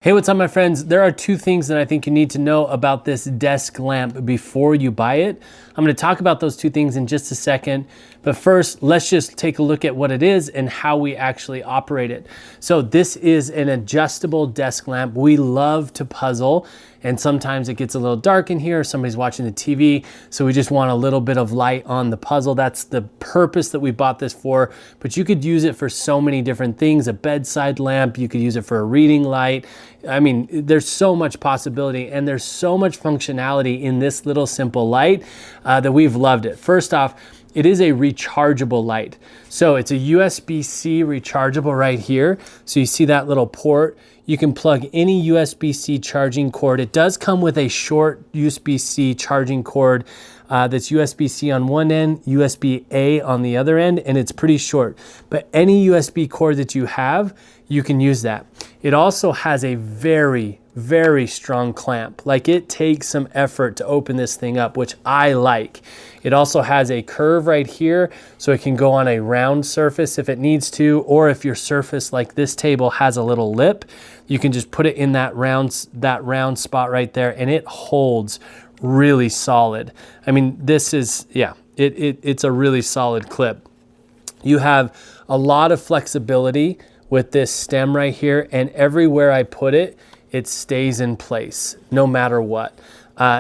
Hey, what's up, my friends? There are two things that I think you need to know about this desk lamp before you buy it. I'm going to talk about those two things in just a second. But first, let's just take a look at what it is and how we actually operate it. So this is an adjustable desk lamp. We love to puzzle, and sometimes it gets a little dark in here. Somebody's watching the TV, so we just want a little bit of light on the puzzle. That's the purpose that we bought this for. But you could use it for so many different things. A bedside lamp, you could use it for a reading light. I mean, there's so much possibility, and there's so much functionality in this little simple light that we've loved it. First off, it is a rechargeable light. So it's a USB-C rechargeable right here. So you see that little port. You can plug any USB-C charging cord. It does come with a short USB-C charging cord that's USB-C on one end, USB-A on the other end, and it's pretty short. But any USB cord that you have, you can use that. It also has a very, very strong clamp. Like, it takes some effort to open this thing up, which I like. It also has a curve right here, so it can go on a round surface if it needs to, or if your surface like this table has a little lip, you can just put it in that round spot right there, and it holds really solid. I mean, this is, yeah, it's a really solid clip. You have a lot of flexibility with this stem right here, and everywhere I put it, it stays in place no matter what,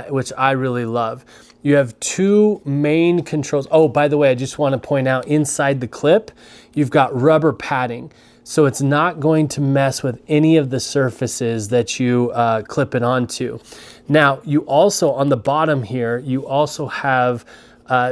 which I really love. You have two main controls. Oh, by the way, I just want to point out, inside the clip, you've got rubber padding. So it's not going to mess with any of the surfaces that you clip it onto. Now, you also, on the bottom here, you also have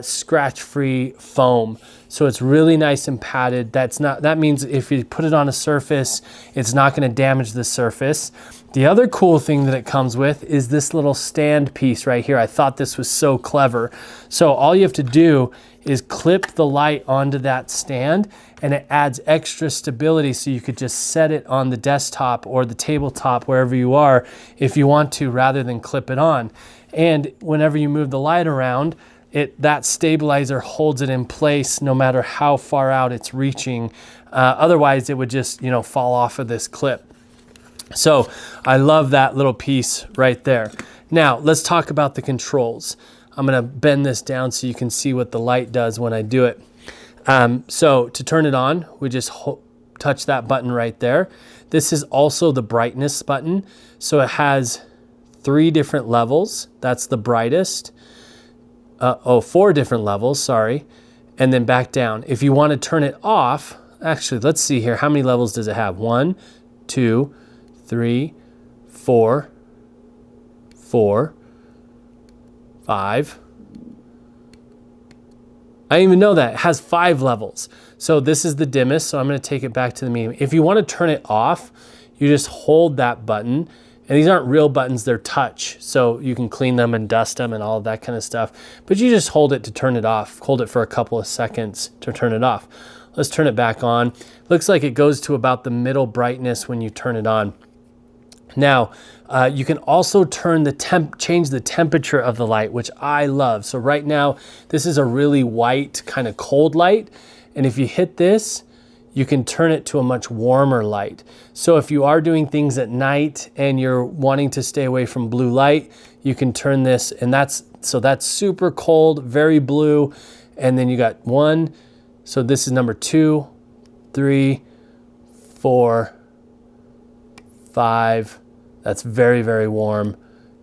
scratch-free foam. So it's really nice and padded. That means if you put it on a surface, it's not going to damage the surface. The other cool thing that it comes with is this little stand piece right here. I thought this was so clever. So all you have to do is clip the light onto that stand, and it adds extra stability, so you could just set it on the desktop or the tabletop, wherever you are, if you want to, rather than clip it on. And whenever you move the light around, that stabilizer holds it in place no matter how far out it's reaching. Otherwise, it would just, fall off of this clip. So I love that little piece right there. Now, let's talk about the controls. I'm gonna bend this down so you can see what the light does when I do it. So to turn it on, we just touch that button right there. This is also the brightness button. So it has 3 different levels. That's the brightest. 4 different levels, sorry. And then back down. If you want to turn it off, actually, let's see here. How many levels does it have? 1, 2, 3, 4, 5. I didn't even know that. It has 5 levels. So this is the dimmest, so I'm going to take it back to the medium. If you want to turn it off, you just hold that button. And these aren't real buttons, they're touch. So you can clean them and dust them and all of that kind of stuff. But you just hold it to turn it off. Hold it for a couple of seconds to turn it off. Let's turn it back on. Looks like it goes to about the middle brightness when you turn it on. Now, you can also change the temperature of the light, which I love. So right now, this is a really white, kind of cold light. And if you hit this, you can turn it to a much warmer light. So if you are doing things at night and you're wanting to stay away from blue light, you can turn this, and that's super cold, very blue. And then you got 1, so this is number 2, 3, 4, 5. That's very, very warm.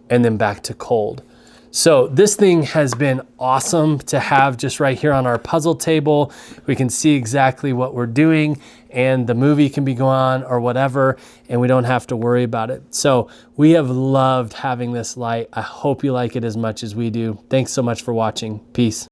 And then back to cold. So this thing has been awesome to have just right here on our puzzle table. We can see exactly what we're doing, and the movie can be going on or whatever, and we don't have to worry about it. So we have loved having this light. I hope you like it as much as we do. Thanks so much for watching. Peace.